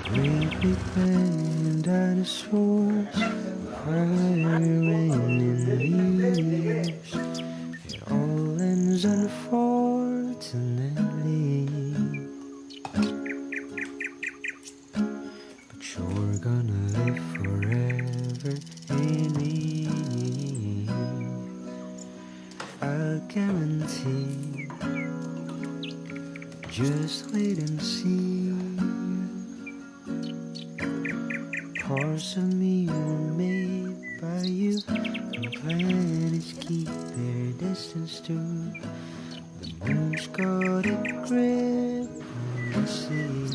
Great big bang dinosaurs, fire raining leaves. It all ends unfortunately, but you're gonna live forever in me. I'll guarantee. Just wait and see. Parts of me were made by you, and planets keep their distance too. The moon's got a grip on the sea.